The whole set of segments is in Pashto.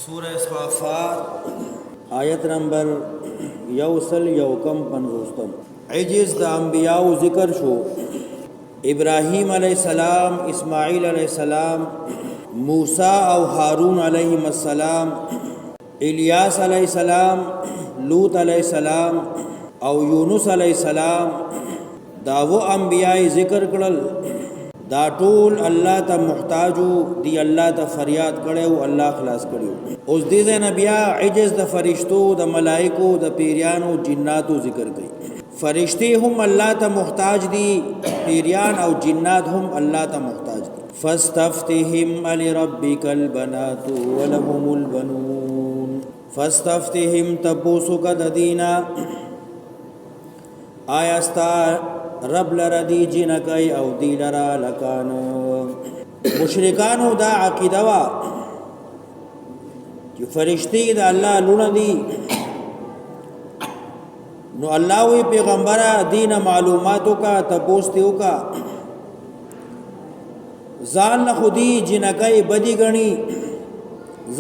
سورہ صافات آیت نمبر یوسل یوکم پنځوستم. عجز د انبیاء ذکر شو. ابراهیم علیہ السلام، اسماعیل علیہ السلام، موسی او هارون علیهم السلام، الیاس علیہ السلام، لوط علیہ السلام او یونس علیہ السلام دا و انبیاء ذکر کړل. دا ټول الله ته محتاجو دی، الله ته فریاد کړو، الله خلاص کړو. اوس دې نبیا عجز د فرشتو، د ملائکو، د پیریانو، جناتو ذکر کړي. فرشتي هم الله ته محتاج دي، پیریان او جنات هم الله ته محتاج دي. فاستفتهم لربك البنات ولهم البنون. فاستفتهم تبوسو کا ددینا آیا ستا رب لرا دی جنکی او دی لرا لکان. مشرکانو دا عقیده وا چې فرشتي د الله لونه دي. نو الله وی پیغمبره دین معلوماتو کا تپوستیو کا ځان له خودي جنکی بدی غني،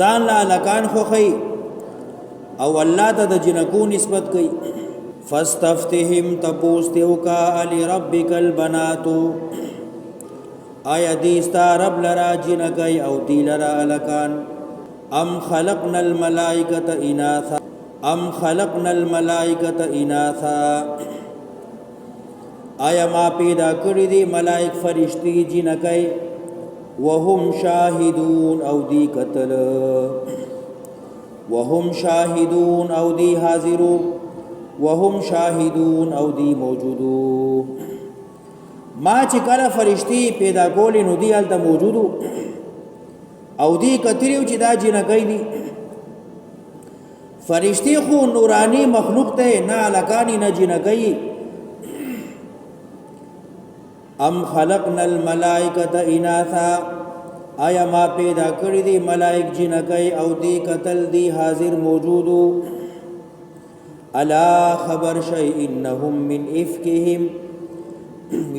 ځان له لکان خوخی او الله ته د جنکو نسبت کوي. فاستفتهم تپوستیو کا علی ربک البناتو آیا دیستا رب لرا جنکی او دی لرا لکان. ام خلقنا الملائکة اناثا ام خلقنا الملائکة اناثا آیا ما پیدا کړی دی ملائک فرشتي جنکی وهم شاهدون او دی قتل وهم شاهدون او دی حاضرو وهم شاهدون او دی موجودو. ما چې کله فرشتي پیدا کولی نو دی هلته موجودو او دی کتریو چې دا جنکی دی. فرشتي خو نورانی مخلوق ته، نه الکانی نه جنکی. ام خلقنا الملائکة اناثا آیا ما پیدا کړی دی ملائک جنکی او دی قتل دی حاضر موجودو. الا خبر شئی انهم من افکهم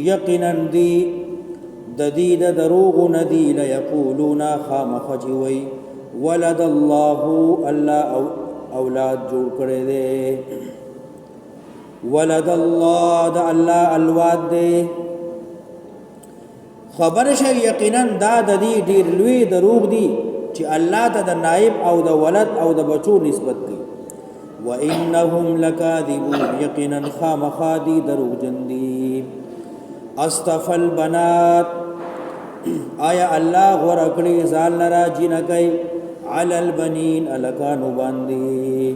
یقینا دی ددید دروغ ندی لیقولون خامخجوی ولد الله الله اولاد جوړ کړی دی. ولد الله دا الله الواد دی. خبر شئی یقینا دا ددی ډیر لوی دروغ دی چې الله ته د نائب او د ولد او د بچو نسبت کوي. وَإِنَّهُمْ لَكَاذِبُونَ یقینا خامخادی دروغ جندی. اصطفى البنات آیا الله غوړه کړی ځان لرا جنکی علی البنین الکانو باندې.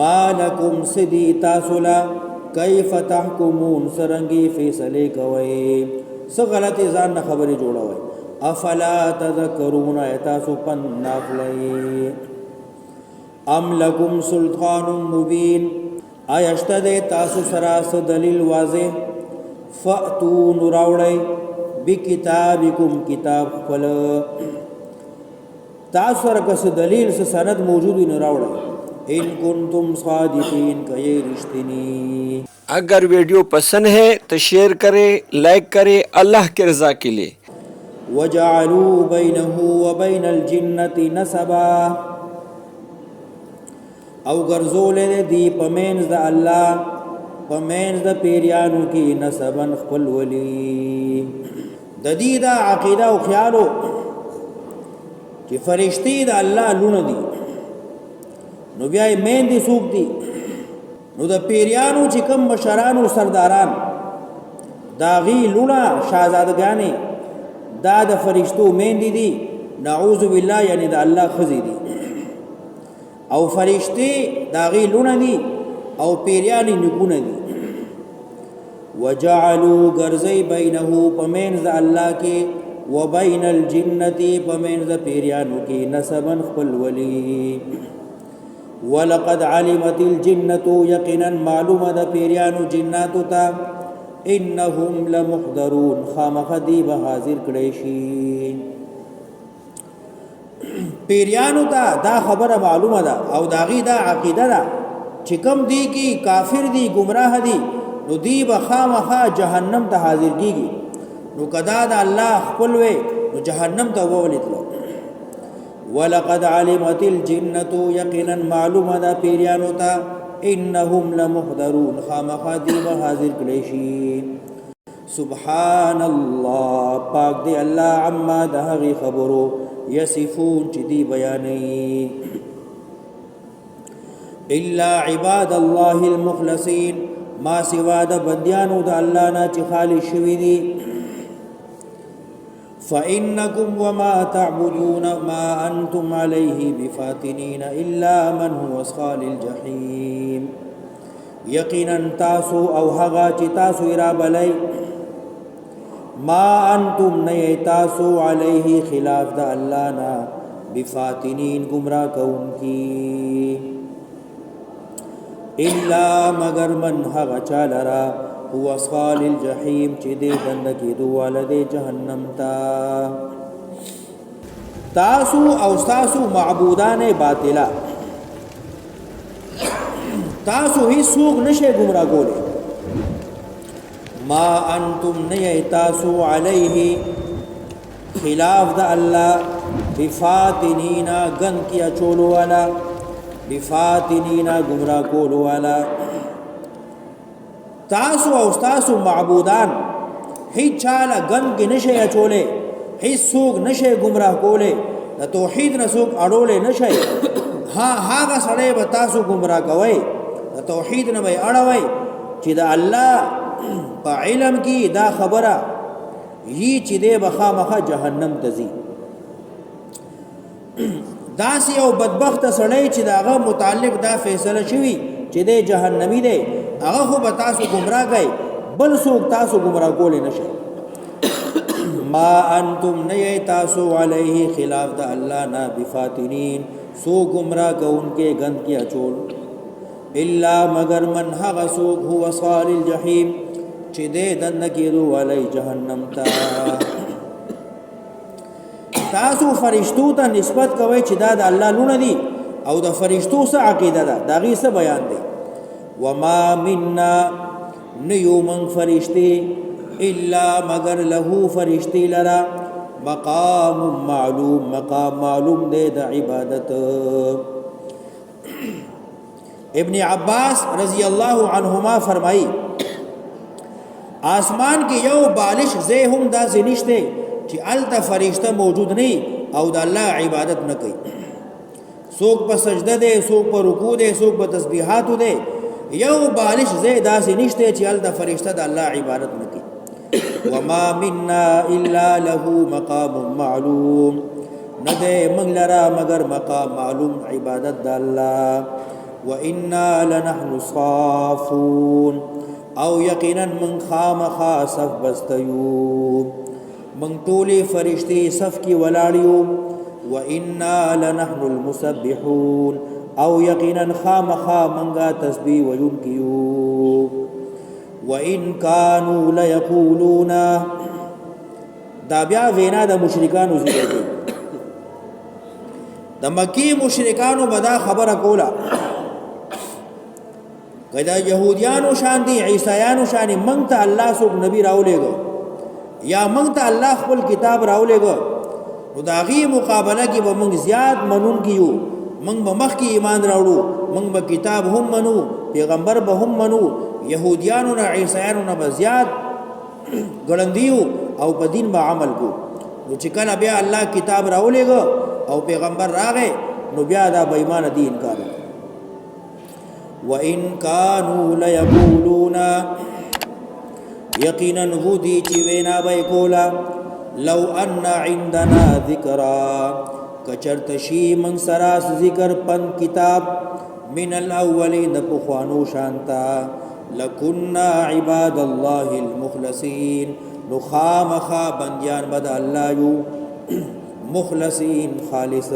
ما لکم سدی تاسولا کیف تحکمون سرنگی فیصله کوي. څه غلطی ځان نه خبرې جوړوي. افلا تذکرون تاسو پن ناخلی. ام لکم سلطان مبین آیا شته د تاسو سره دلیل واضح. فاتو نراوړی بکتابکم کتاب خپل. تاسو سره کس دلیل سے سند موجود نراوړی. ان کنتم صادقین کئی رشتنی. اگر ویڈیو پسند ہے تو شیئر کریں، لائک کریں اللہ کے رضا کے لیے. وجعلوا بینه وبین الجنة نسبا او ګرځولې دی پمینز د الله پمینز د پیریانو کې نسبن خپل ولی. د دې دا عقیده او خیالو چې فرشتي د الله لونه دي، نو بیا یې مین دي څوک دي. نو د پیریانو چې کوم مشرانو سرداران دا غي لونه شاهزادګانې دا د فرشتو مین دي. نعوذ بالله یعنی د الله خزي دي او فرشتي داغي لونه دي او پیریانی نکونه دي. وجعلوا غرزي بينه پمینز الله کې وبين الجنة پمینز پیریانو کې نسبا خپل ولی. ولقد علمت الجنة یقینا معلومه د پیریانو جناتو ته انهم لمحضرون خامخدی به حاضر کړي شي. پیریانو ته دا خبره معلومه ده او داغي دا عقیده ده چې کوم دی کی کافر دی گمراه دی نو دی به خامخا جهنم ته حاضر کیږي. نو کدا دا الله خپل وي نو جهنم ته وولېدل. ولقد علمت الجنة یقینا معلومه دا پیریانو تا انهم لمحضرون خامخا دیب حاضر کلیشی سبحان الله پاک دی اللہ عما دهغی خبرو یصفون چی دی بیانی الا عباد الله المخلصین ما سوا د بندیانو د الله نه چې خالص شوي دي فإنكم وما تعبدون ما أنتم عليه بفاتنين إلا من هو صال الجحيم یقینا تاسو او هغه چې تاسو را بلای ما انتم نه تاسو علیه خلاف د الله نه بفاتنین گمراه کون کی الا مگر من هغه چالرا هو صال الجحیم چې دې دند کې دواله دې جهنم تا تاسو او تاسو معبودان باطلا تاسو هیڅ څوک نشه گمراه کوله ما انتم نه تاسو علیه خلاف د الله بفاتنینا گن کیا چولو والا بفاتنینا گمراه کولو والا تاسو او تاسو معبودان هیڅ چاله گن کې نشه اچولې هیڅ څوک نشه گمراه کوله د توحید نه څوک اړولې نشه ها هغه سره به تاسو گمراه کوي د توحید نه به اړوي چې د الله په علم کې دا خبره یی چې دې بخامخه جهنم تزي داسې او بدبخت سړی چې داغه متعلق دا فیصله شوی چې دې جهنمی دی هغه خو به تاسو گمراه کوي بل څوک تاسو گمراه کولی نشي ما انتم نه تاسو علیه خلاف د الله نه بفاتنین سو گمراه کوونکې گند کې اچول الا مگر من هغه څوک هو صال الجحیم چې دې دنه کېدو علی جهنم ته تاسو فرشتو ته نسبت کوي چې دا د الله لونه دي او د فرشتو سره عقیده ده دا غي څه بیان دی وما منا نیو من فرشتي الا مگر له فرشتي لرا مقام معلوم مقام معلوم دے د عبادت ابن عباس رضی اللہ عنہما فرمائی آسمان کې یو بالش زه هم دا زنشته چې الته فرشته موجود نه او د الله عبادت نه کوي څوک په سجده ده څوک په رکوع ده څوک په تسبیحات ده یو بالش زه دا زنشته چې الته فرشته د الله عبادت نه کوي وما منا الا له مقام معلوم نده من لرا مگر مقام معلوم عبادت د الله وإنا لنحن الصافون او یقینا من خامخا صف بستیو من طول فرشتي صف کی ولاړیو وإنا لنحن المسبحون او یقینا خامخا منغا تسبیح وینکیو وإن كانوا ليقولون دا بیا وینا د مشرکانو ذکر کوي د مکی مشرکانو بدا خبره کوله کدا يهوديانو شان دي عيسایانو شان منته الله سوق نبی راولېګو یا منته الله خپل کتاب راولېګو نو داغي مقابله کې به موږ زیات منون کیو موږ به مخ کې ایمان راوړو موږ به کتاب هم منو پیغمبر به هم منو يهوديانو نه عيسایانو نه زیات ګړندیو او په دین به عمل کو نو چې کله بیا الله کتاب راولېګو او پیغمبر راغې نو بیا دا بې ایمان دي انکار وَإِن كَانُوا لَيَقُولُونَ یقینا غودی چې وینا به کولا لو ان عندنا ذکرا کچرت شی من سراس ذکر پن کتاب من الاولین پخوانو شانتا لکنا عباد الله المخلصین نخامخا بندیان بد الله یو مخلصین خالص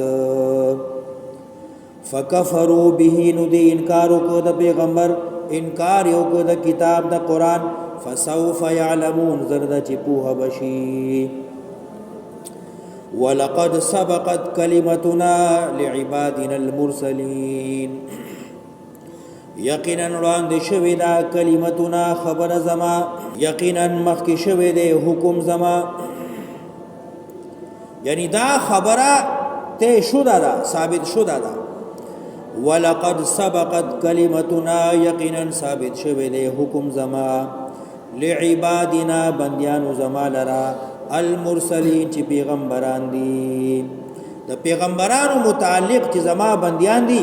فکفروا به ندی انکارو کو د پیغمبر انکار یو کو د کتاب د قران فسوف يعلمون زرد چپوه بشی ولقد سبقت كلمتنا لعبادنا المرسلين یقینا وړاندې شوی دا کلمتنا خبر زما یقینا مخکې شوی دی حکم زما یعنی دا خبره ته شدا دا ثابت شدا دا ولقد سبقت کلمتنا یقینا ثابت شوه دے حکم زما لعبادنا بندیانو زما لرا المرسلین چې پیغمبران دي د پیغمبرانو متعلق چې زما بندیان دي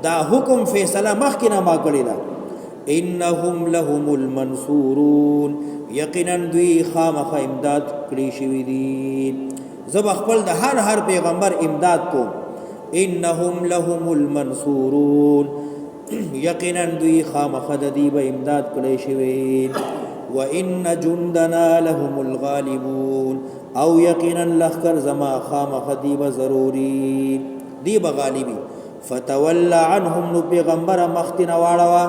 دا حکم فیصله مخکې نه ما کړی دا انهم لهم المنصورون یقینا دوی خامخ امداد کړی شوی دي زب خپل د هر پیغمبر امداد کوم انهم لهم المنصورون یقینا دوی خامخ د دې به امداد کړی شوی وان جندنا لهم الغالبون او یقینا لخر زما خامخ دی به ضروری دی به غالبی فتولى عنهم نو پیغمبر مختنا واړه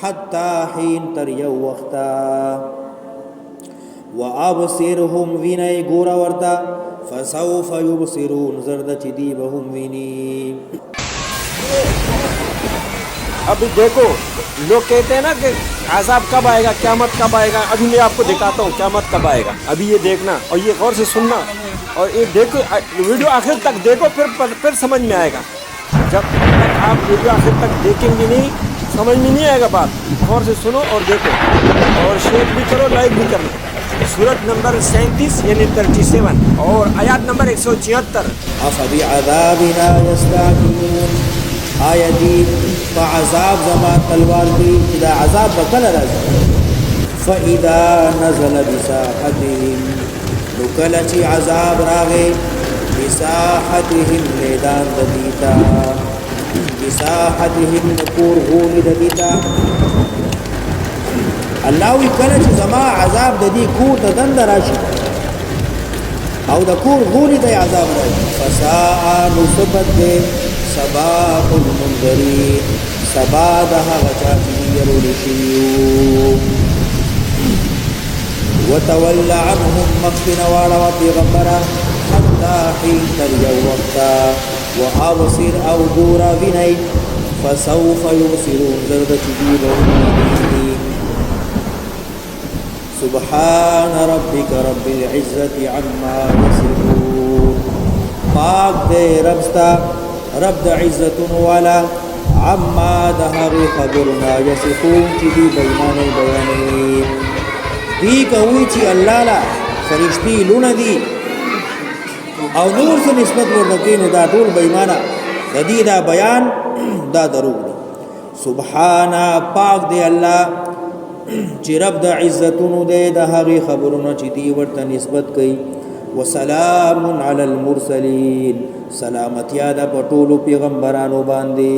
حتا حين تر یو وختا وابصرهم وینای ګور ورتا فسوف يبصرون زرد چې دی به هم ویني अभी देखो लोग कहते हैं ना कि अज़ाब कब आएगा, क़यामत कब आएगा। अभी मैं आपको दिखाता हूँ क़यामत कब आएगा। अभी ये देखना और ये गौर से सुनना और ये देखो वीडियो आखिर तक देखो, फिर समझ में आएगा। जब तक आप वीडियो आखिर तक देखेंगे नहीं समझ में नहीं आएगा बात। गौर से सुनो और देखो और शेयर भी करो, लाइक भी करना। सूरत नंबर 37 यानी 37 और आयत नंबर 176। अफ़बि अज़ाबिना यस्तअजिलून आयती फ़अज़ाब ज़मा तलवार की इदा अज़ाब बकल राज़ी फ़इदा नज़ल बिसाहतिहिम लुकलची अज़ाब रागे बिसाहतिहिम मैदान ददीता बिसाहतिहिम नपूर घूनी ददीता अल्लाह कलच ज़मा अज़ाब ददी कूर तदंद राशि او د کور غونی ته عذاب راځي فساء مصبت دے سباق المنذرین سبا د هغه چا چې يرول شي وتولى عنهم مخفنا واړه پیغمبره حتى حين تر یو وختا وابصر او ګورا ویني فسوف يبصرون زرد چې دی سبحان ربك رب العزة عما يصفون پاک دے ربستا رب د عزت والا عما دهغی خبرنا يصفون چی دی بیمانی بیانی دی کوئی چی اللہ لا فرشتی لون دی او نور سے نسبت ورنکینو دا طول بیمانا دا دی دا بیان دا دروغ دی سبحانا پاک دے اللہ چې رب د عزتونو دې د هغې خبرونو چې دی ورته نسبت کوي وسلام علی المرسلین سلامتیا ده په ټولو پیغمبرانو باندې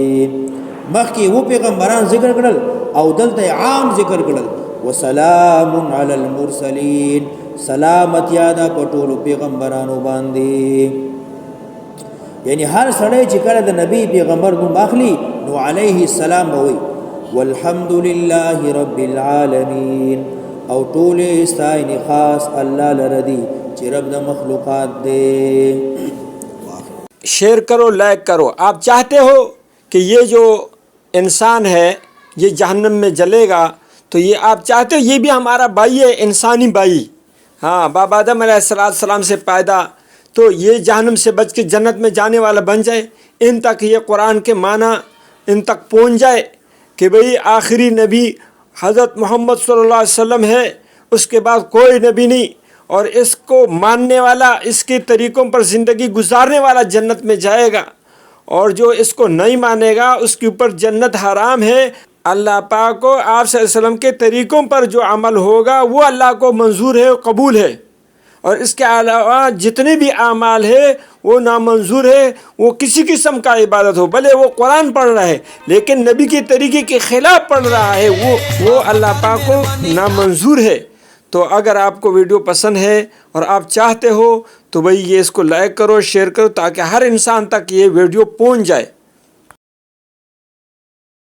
مخکې و پیغمبران ذکر کړل او دلته عام ذکر کړل وسلام علی المرسلین سلامتیا ده په ټولو پیغمبرانو باندې یعنی هر سړی چې کله د نبی پیغمبر نوم اخلي نو علیه السلام وي والحمد لله رب العالمين او طول استعین خاص اللہ لردی چی رب دا مخلوقات دے शेयर करो, लाइक करो। आप चाहते हो कि ये जो इंसान है ये जहन्नम में जलेगा तो ये आप चाहते हो ये भी हमारा भाई है, इंसानी भाई। हाँ, बाबा आदम अलैहिस्सलाम से पैदा तो ये जहन्नम से बच के जन्नत में जाने वाला बन जाए। इन तक ये कुरान के माना इन तक पहुँच जाए कि भाई आखिरी नबी हज़रत मोहम्मद सल्लल्लाहु अलैहि वसल्लम है, उसके बाद कोई नबी नहीं, और इसको मानने वाला इसके तरीक़ों पर ज़िंदगी गुजारने वाला जन्नत में जाएगा और जो इसको नहीं मानेगा उसके ऊपर जन्नत हराम है। अल्लाह पाक को आप सल्लल्लाहु अलैहि वसल्लम के तरीक़ों पर जो अमल होगा वो अल्लाह को मंजूर है, कबूल है, और इसके अलावा जितने भी आमाल है वो नामंजूर है। वो किसी किस्म का इबादत हो, भले वो कुरान पढ़ रहा है लेकिन नबी के तरीके के ख़िलाफ़ पढ़ रहा है, वो अल्लाह पाक को नामंजूर है। तो अगर आपको वीडियो पसंद है और आप चाहते हो तो भाई ये इसको लाइक करो, शेयर करो ताकि हर इंसान तक ये वीडियो पहुंच जाए।